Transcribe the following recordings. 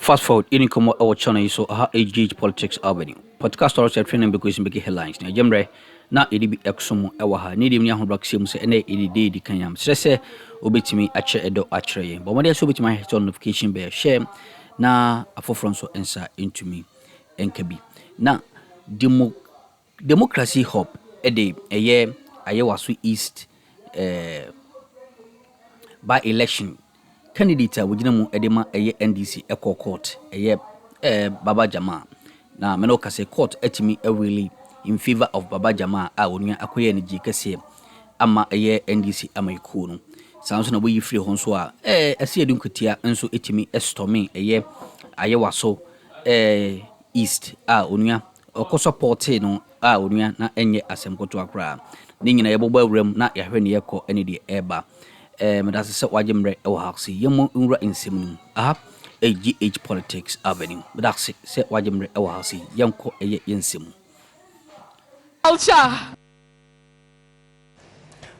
Fast forward, in come our channel so AGH Politics Avenue. Podcast also training because in big headlines. Na jemre na edibi exum ewa ha. Ni dim ni ahobrak sim se ene edide di kanyam. Stress obetimi ache edo achre. But when so obetimi turn notification be share na afofron so ensa into me enkabi. Na democracy hub ede eye Ayawaso East by election candidate wujina mu edema eye NDC eco court eye Baba Jamal na meno kase court etimi really in favor of Baba Jamal a onua akoye ne jikese ama eye NDC amayiku no sanso na boyi free hon so a Asiedu Nketia enso etimi estorming eye Ayawaso East a onua oko support no a onua na enye asemkoto akra ni nyina yebobo awram na yahwe ne yekọ ene de eba medase se wajemre ewo haksi yemo nra ensem AGH Politics Avenue medase se wajemre ewo haksi yenko eye yensem culture.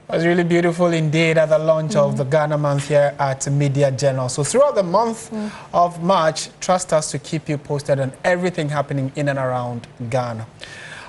It was really beautiful indeed at the launch of the Ghana month here at Media Journal. So throughout the month of March, trust us to keep you posted on everything happening in and around Ghana.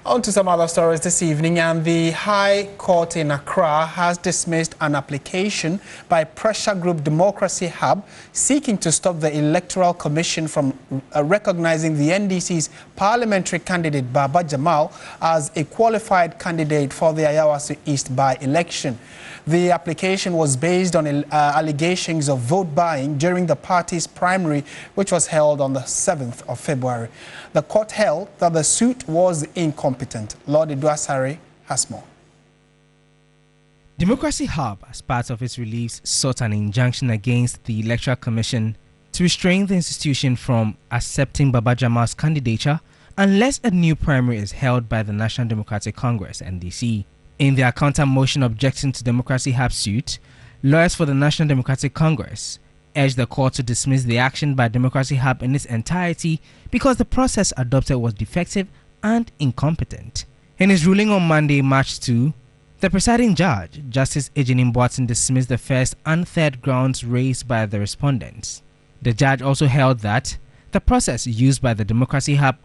On to some other stories this evening, and the High Court in Accra has dismissed an application by pressure group Democracy Hub seeking to stop the Electoral Commission from recognizing the NDC's parliamentary candidate Baba Jamal as a qualified candidate for the Ayawaso East by-election. The application was based on allegations of vote buying during the party's primary, which was held on the 7th of February. The court held that the suit was incompetent. Lord Idwasare has more. Democracy Hub, as part of its reliefs, sought an injunction against the Electoral Commission to restrain the institution from accepting Baba Jamal's candidature unless a new primary is held by the National Democratic Congress, NDC. In their counter motion objecting to Democracy Hub's suit, lawyers for the National Democratic Congress urged the court to dismiss the action by Democracy Hub in its entirety because the process adopted was defective and incompetent. In his ruling on Monday, March 2, the presiding judge, Justice Ejenim Boateng, dismissed the first and third grounds raised by the respondents. The judge also held that the process used by the Democracy Hub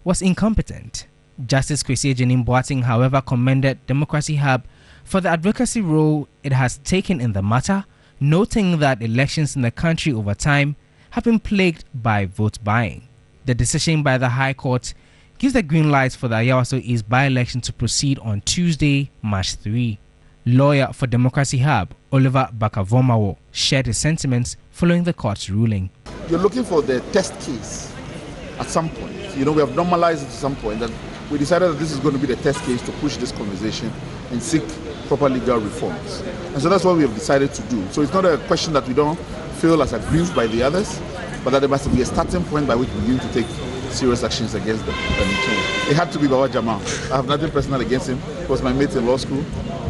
was incompetent. Justice Ejenim Boateng, however, commended Democracy Hub for the advocacy role it has taken in the matter, noting that elections in the country over time have been plagued by vote buying. The decision by the High Court gives the green light for the Ayawaso East by-election to proceed on Tuesday, March 3. Lawyer for Democracy Hub, Oliver Bakavomawo, shared his sentiments following the court's ruling. You're looking for the test case at some point. You know, we have normalized it to some point that we decided that this is going to be the test case to push this conversation and seek proper legal reforms. And so that's what we have decided to do. So it's not a question that we don't feel as aggrieved by the others, but that there must be a starting point by which we begin to take serious actions against them. It had to be Baba Jamal. I have nothing personal against him. He was my mate in law school,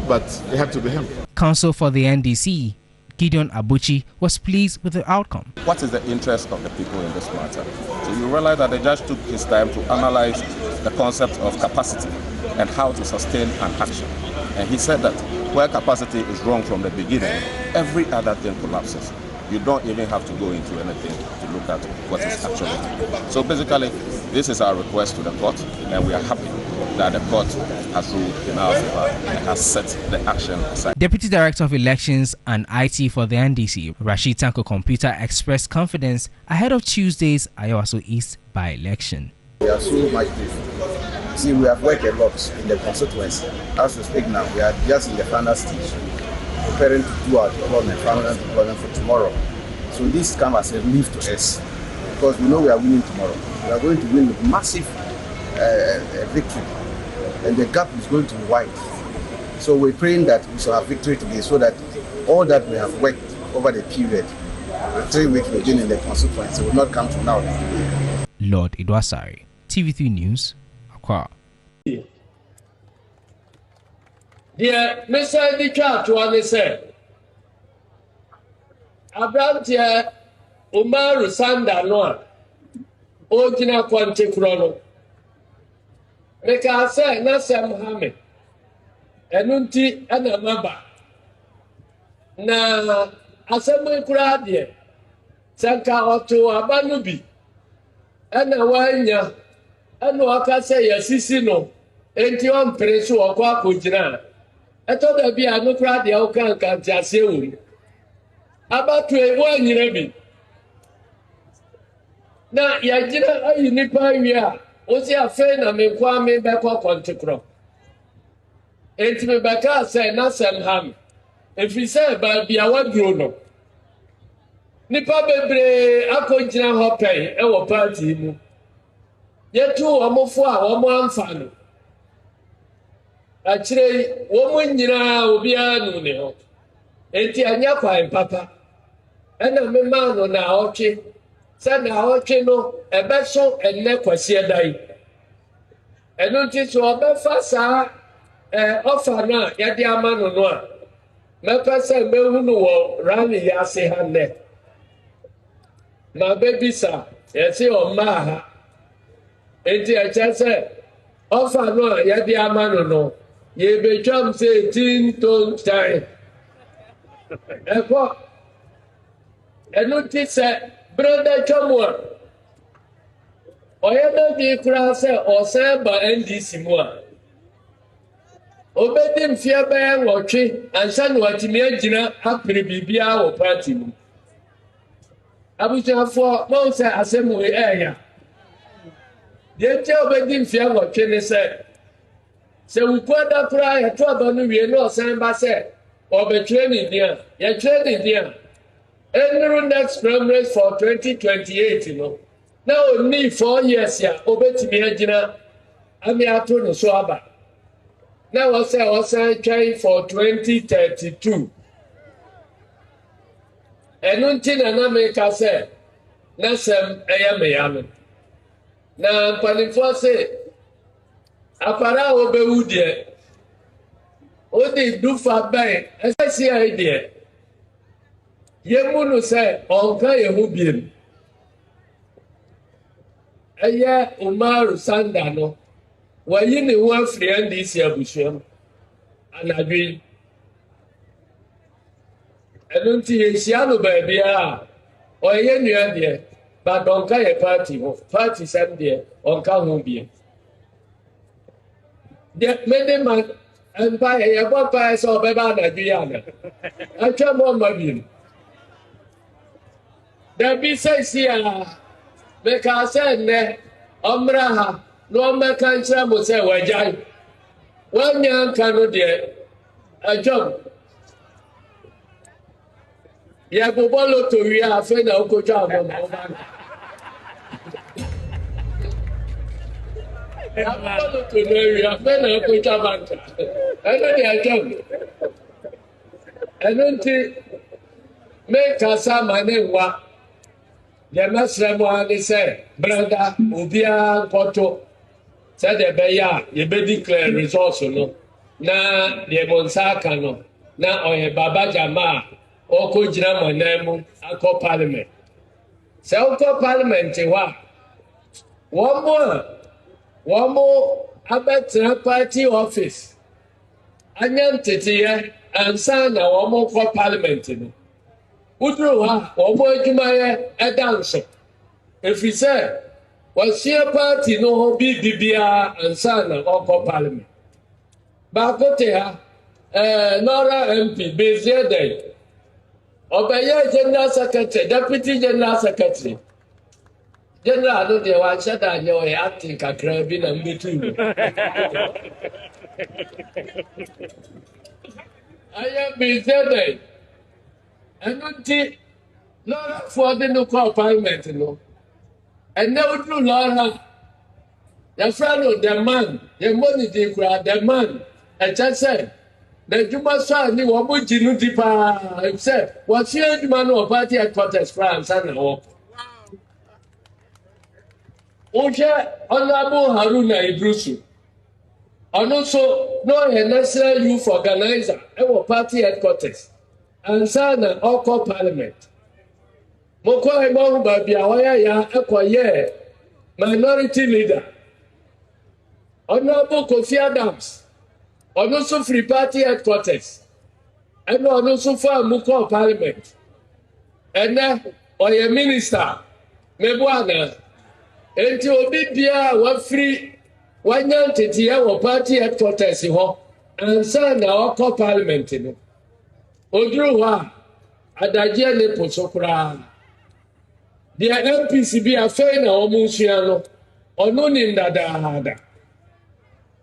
but it had to be him. Counsel for the NDC, Gideon Abuchi, was pleased with the outcome. What is the interest of the people in this matter? So you realize that the judge took his time to analyze the concept of capacity and how to sustain an action. And he said that where capacity is wrong from the beginning, every other thing collapses. You don't even have to go into anything to look at what is actually happening. So basically, this is our request to the court, and we are happy that the court has ruled in our favor and has set the action aside. Deputy Director of Elections and IT for the NDC, Rashid Tanko Computer, expressed confidence ahead of Tuesday's Ayawaso East by-election. We are so much grateful. See, we have worked a lot in the constituency. As we speak now, we are just in the final stage, preparing to do our deployment, final deployment for tomorrow. So this comes as a relief to us because we know we are winning tomorrow. We are going to win with massive victory, and the gap is going to be wide. So we're praying that we shall have victory today so that all that we have worked over the period, the 3 weeks we've been in the constituency, will not come to now. Lord Idwasare, TV3 News, Accra. Dear Mr. Nketia to one said, Abrantia Umaru Sanda Noa, Ojina Quante Chrono. Make I say, Nasa Mohammed, Enunti and a Maba. Na Assembly Kuradia, Sanka Otto Abanubi, ɛna wanya ɛna ɔka sɛ yɛsisi no enti ɔmpere so ɔkɔ akɔgyina ɛtɔ da bi a no kora deɛ woka nkanteaseɛ wɔ mu abatoe woanyina bi na yɛgyina ayi nipa awie a wosi afei na menkwa mebɛkɔ kɔntekorɔ enti mebɛkaa sɛ n'asɛm ha me ɛfiri sɛ baabi a waduro no nipa bebree akɔgyina hɔ pɛn ɛwɔ party mu yɛtu wɔmofo a wɔmo amfa no akyerɛ wɔn nyinaa obiara nu ne ho enti anya kwan papa ɛna mema no na ɔtwe sɛ na ɔtwe no ɛbɛso ɛnɛ kwasiɛ dan ɛno nti so ɔbɛfa saa ɔfa no a yɛde ama no no a mɛpɛ sɛ mehu no wɔ rally yi ase ha nnɛ ma bɛbisa yɛse ɔmmaa ha enti ɛkyɛ sɛ ɔfa no a yɛde ama no no yɛbɛtwam sɛ 18 tons time ɛkɔ ɛno nti sɛ berɛ twam a ɔyɛ bɛbi koraa sɛ ɔsan ba NDC mu a obɛdi mfeɛ bɛyɛ nwɔtwe ansa na watumi agyina apere biribiara wɔ party mu abusuafoɔ mahu sɛ asɛm wei ɛɛya deɛ nkyɛ obɛdi mfeɛ nwɔtwe ne sɛ wukua da koraa yɛto aba no wie na ɔsan ba sɛ ɔbɛtwerɛ ne din a yɛtwerɛ ne din a ɛnuru next primaries for 2028 no na ɔnni 4 years a obɛtumi agyina ame ato ne so aba na ɔsan twɛn for 2032 ɛno nti na meka sɛ n'asɛm ɛyɛ meya no na mpanimfoɔ se apara a wɔbɛwu deɛ wode dufa bɛn ɛsɛ si a deɛ yɛmu no sɛ ɔnka yɛ ho biem ɛyɛ Umaru Sanda no wayi ne ho afiri NDC abusua mu anadwo yi ɛno nti yɛhyia no baabi a ɔyɛ nnua deɛ but ɔnka yɛ party ho party sɛm deɛ ɔnka ho biem deɛ mede ma mpa yɛbɔ pae sɛ ɔbɛba anadwo yi ana atwa mɔ ma biem dabi sɛ si a mekaa sɛ nnɛ ɔmmra ha na ɔmmɛka nkyerɛ mo sɛ wagyae woanya nka no deɛ adwam yɛbobɔ loto wie a afei na wokɔtwa abɔ ma woba no yɛbobɔ loto no awie afei na wokɔtwa banka ɛno deɛ adwam ɛno nti mekasa ma ne nwa deɛ mɛsrɛ mo a ne sɛ brada obiara nkɔto sɛdeɛ ɛbɛyɛ a yɛbɛdeclare results no na deɛ mo nsa aka no na ɔyɛ Baba Jamal a ɔkɔgyina mo nan mu akɔ parliament sɛ wokɔ parliament hɔ a wɔn mo abɛtena party office anya nteteyɛ ansa na wɔn mo kɔ parliament no woduru hɔ a wɔn mo adwumayɛ ɛda nso ɛfiri sɛ wɔahyia party no ho bibiara ansa na ɔkɔ parliament baako te ha Nora MP bezie dɛn ɔbɛyɛ general secretary deputy general secretary general no deɛ wanhyɛ da anyɛ ɔyɛ acting kakra bi na mbɛtu mu ayɛ bezie dɛn ɛno nti lɔrafoɔ de no kɔ parliament no ɛnɛ woduru lɔra yɛfrɛ no the man yɛmmɔ ne din koraa the man ɛkyɛ sɛ n'adwuma so a ne wɔn mo gyi no di paa sɛ wɔsua adwuma no wɔ party headquarters koraa ansa na wɔ wohwɛ Honorable Haruna Idrisu ɔno nso na ɔyɛ national youth organizer ɛwɔ party headquarters ansa na ɔkɔ parliament mokɔ ɛmɔ baabi a wɔyɛ ya ɛkɔyɛ minority leader Honorable Kofi Adams ɔno nso free party headquarters ɛna ɔno nso fa mu kɔ parliament ɛnɛ ɔyɛ minister mebu ana enti obi bia wa free wanya Nketia wɔ party headquarters hɔ ansa na ɔkɔ parliament no oduru hɔ adagye ne poso koraa dia MPC bi afei na ɔmo nsua no ɔno ni ndadaada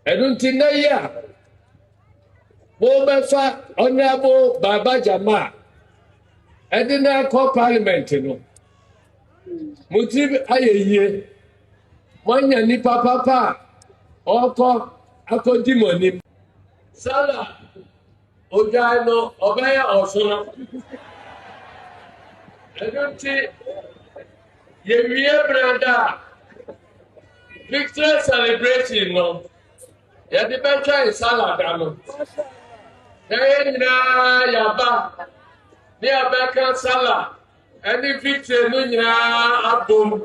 ɛno nti na ya mo bɛfa honorable Baba Jamal ɛde na kɔ parliament no muti ayeye wanya nipa papa ɔkɔ akɔdi mɔnim sala ɔdwa no ɔbɛyɛ ɔsoro ɛno nti yɛwie brada victory celebration no yɛde bɛtwa salada no yɛyɛ nyinaa yaba ne yɛbɛka sala ɛne victory no nyinaa abom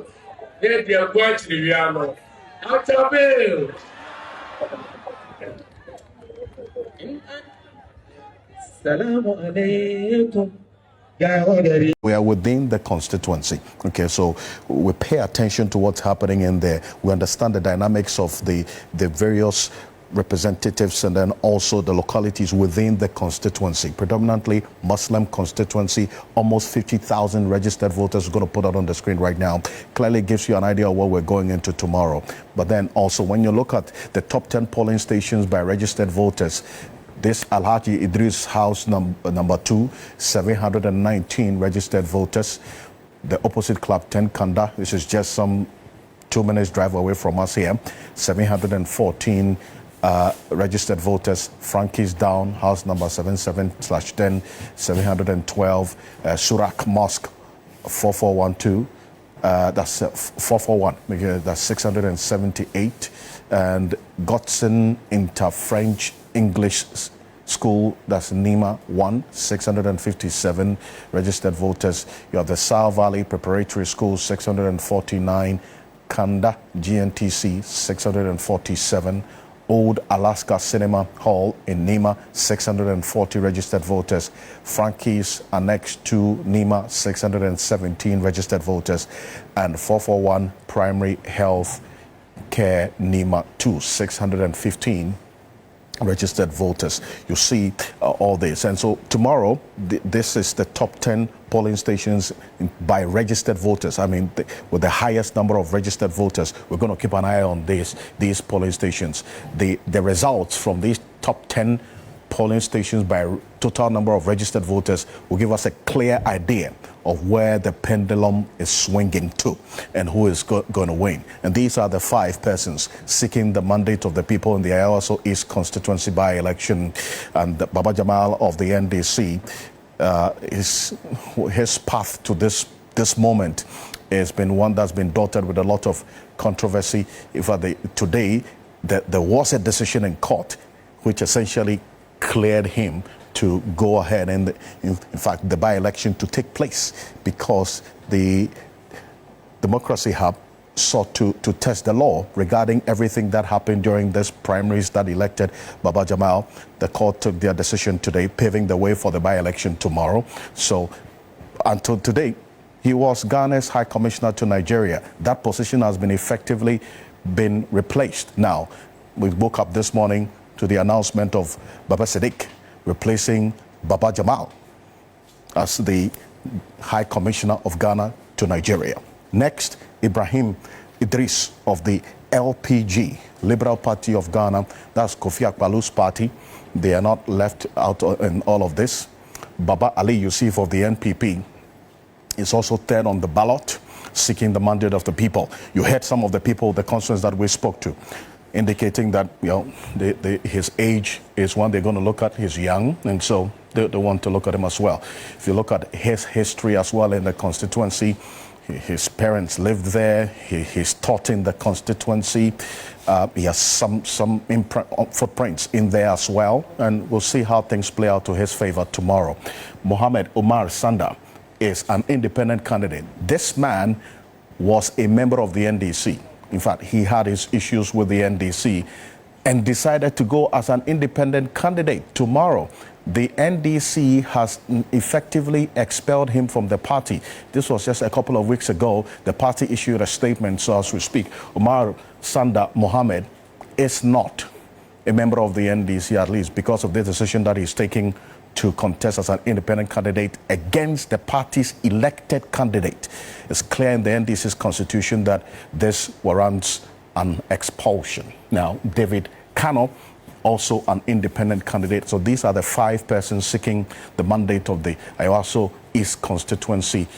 ne yɛde agu akyiri wia no atabil Salamu alaikum. We are within the constituency. Okay, so we pay attention to what's happening in there. We understand the dynamics of the various representatives and then also the localities within the constituency, predominantly Muslim constituency, almost 50,000 registered voters. We're going to put that on the screen right now. Clearly gives you an idea of what we're going into tomorrow. But then also when you look at the top 10 polling stations by registered voters, this Alhaji Idris House number 2, 719 registered voters. The opposite Club 10 Kanda, this is just some 2 minutes drive away from us here, 714 registered voters. Frankie's Down, house number 77/10, 712. Surak Mosque, 4412. That's 441, that's 678. And Godson Inter-French English School, that's Nima 1, 657 registered voters. You have the Sao Valley Preparatory School, 649. Kanda GNTC, 647. Old Alaska Cinema Hall in Nima, 640 registered voters. Frankie's Annex to Nima, 617 registered voters. And 441 Primary Health Care Nima 2, 615 registered voters. You see all this. And so tomorrow, this is the top 10 polling stations by registered voters. I mean, with the highest number of registered voters. We're going to keep an eye on these polling stations. The results from these top 10 polling stations by total number of registered voters will give us a clear idea of where the pendulum is swinging to and who is going to win. And these are the 5 persons seeking the mandate of the people in the Ayawaso East constituency by-election. And Baba Jamal of the NDC, his path to this moment has been one that's been dotted with a lot of controversy. Today, there was a decision in court which essentially cleared him to go ahead and, in fact, the by-election to take place because the Democracy Hub sought to test the law regarding everything that happened during this primaries that elected Baba Jamal. The court took their decision today, paving the way for the by-election tomorrow. So until today, he was Ghana's High Commissioner to Nigeria. That position has been effectively been replaced. Now, we woke up this morning to the announcement of Baba Sadiq replacing Baba Jamal as the High Commissioner of Ghana to Nigeria. Next, Ibrahim Idris of the LPG, Liberal Party of Ghana. That's Kofi Akpalu's party. They are not left out in all of this. Baba Ali Yusuf of the NPP is also third on the ballot, seeking the mandate of the people. You heard some of the people, the constituents that we spoke to, indicating that his age is one they're going to look at. He's young, and so they want to look at him as well. If you look at his history as well in the constituency, his parents lived there. He's taught in the constituency. He has some footprints in there as well, and we'll see how things play out to his favor tomorrow. Mohammed Omar Sanda is an independent candidate. This man was a member of the NDC. In fact, he had his issues with the NDC. and decided to go as an independent candidate tomorrow. The NDC has effectively expelled him from the party. This was just a couple of weeks ago. The party issued a statement, so as we speak, Umar Sanda Mohammed is not a member of the NDC, at least because of the decision that he's taking to contest as an independent candidate against the party's elected candidate. It's clear in the NDC's constitution that this warrants an expulsion. Now, David Kano, also an independent candidate. So these are the 5 persons seeking the mandate of the Ayawaso East constituency.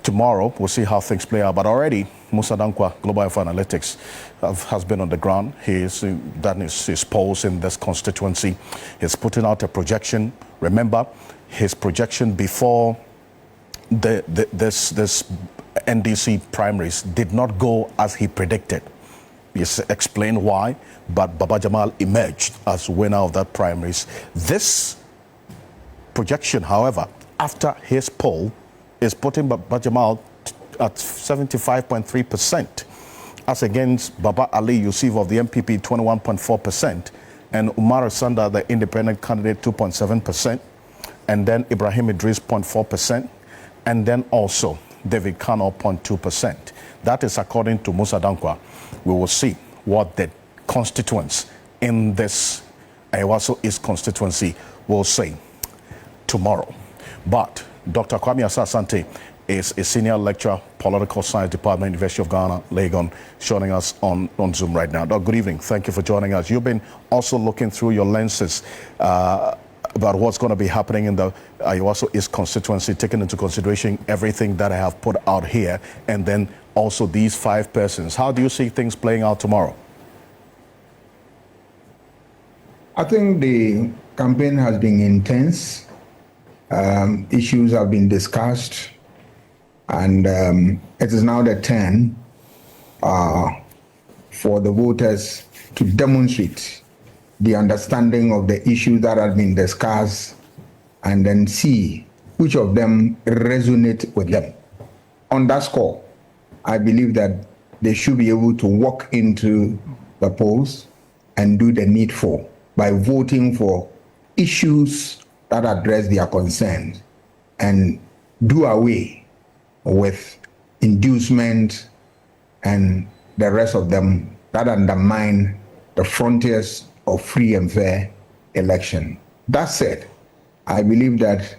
Tomorrow, we'll see how things play out. But already, Musa Dankwa, Global Info Analytics, has been on the ground. He's done his polls in this constituency. He's putting out a projection. Remember, his projection before this NDC primaries did not go as he predicted. He's explained why, but Baba Jamal emerged as winner of that primaries. This projection, however, after his poll, is putting Baba Jamal at 75.3%, as against Baba Ali Yusuf of the MPP, 21.4%, and Umar Sanda, the independent candidate, 2.7%, and then Ibrahim Idris, 0.4%, and then also David Kano, 0.2%. That is according to Musa Dankwa. We will see what the constituents in this Ayawaso East constituency will say tomorrow. But Dr. Kwame Asasante is a senior lecturer, political science department, University of Ghana, Legon, joining us on Zoom right now. Doc, good evening. Thank you for joining us. You've been also looking through your lenses about what's going to be happening in the Ayawaso East constituency, taking into consideration everything that I have put out here, and then also these 5 persons. How do you see things playing out tomorrow? I think the campaign has been intense. Issues have been discussed, and it is now the turn for the voters to demonstrate the understanding of the issues that have been discussed, and then see which of them resonate with them. On that score, I believe that they should be able to walk into the polls and do the needful by voting for issues that address their concerns and do away with inducement and the rest of them that undermine the frontiers of free and fair election. That said, I believe that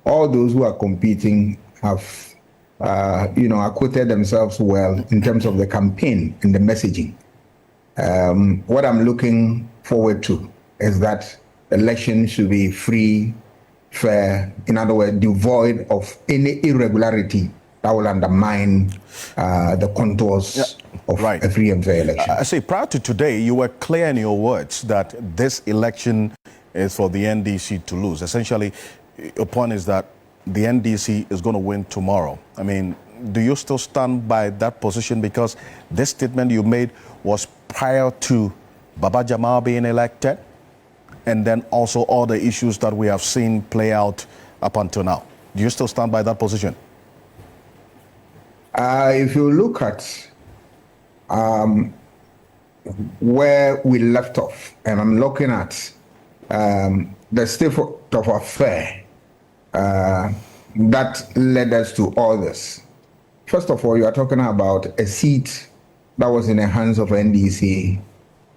all those who are competing have acquitted themselves well in terms of the campaign and the messaging. What I'm looking forward to is that election should be free, fair, in other words, devoid of any irregularity that will undermine the contours of a free and fair election. I say, prior to today, you were clear in your words that this election is for the NDC to lose. Essentially, your point is that the NDC is going to win tomorrow. I mean, do you still stand by that position? Because this statement you made was prior to Baba Jamal being elected, and then also all the issues that we have seen play out up until now. Do you still stand by that position? If you look at where we left off, and I'm looking at the state of affair that led us to all this. First of all, you are talking about a seat that was in the hands of NDC,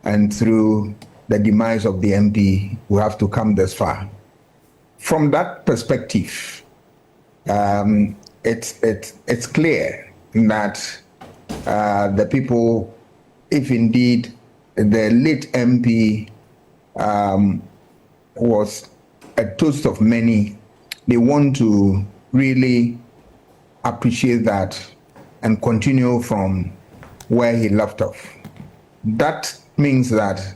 and through the demise of the MP, we have to come this far. From that perspective, it's clear that the people, if indeed the late MP was a toast of many, they want to really appreciate that and continue from where he left off. That means that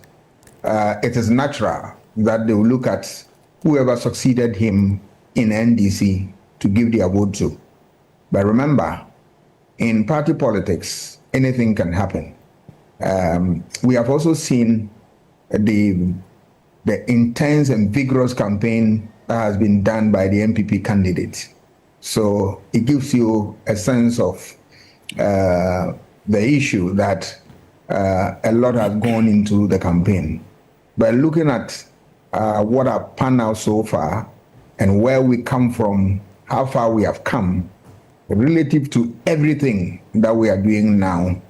it is natural that they will look at whoever succeeded him in NDC to give their vote to. But remember, in party politics, anything can happen. We have also seen the intense and vigorous campaign that has been done by the MPP candidate. So it gives you a sense of the issue that a lot has gone into the campaign. But looking at what I've panned out so far and where we come from, how far we have come, relative to everything that we are doing now,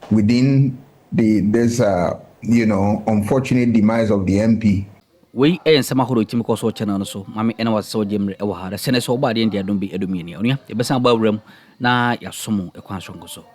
within this unfortunate demise of the MP. We and some who team cause channel so Mammy and was so Jim Ewahara, Senator Body and the Adumbi Edumini, Onia, the best about room, na ya sumo a quanson so.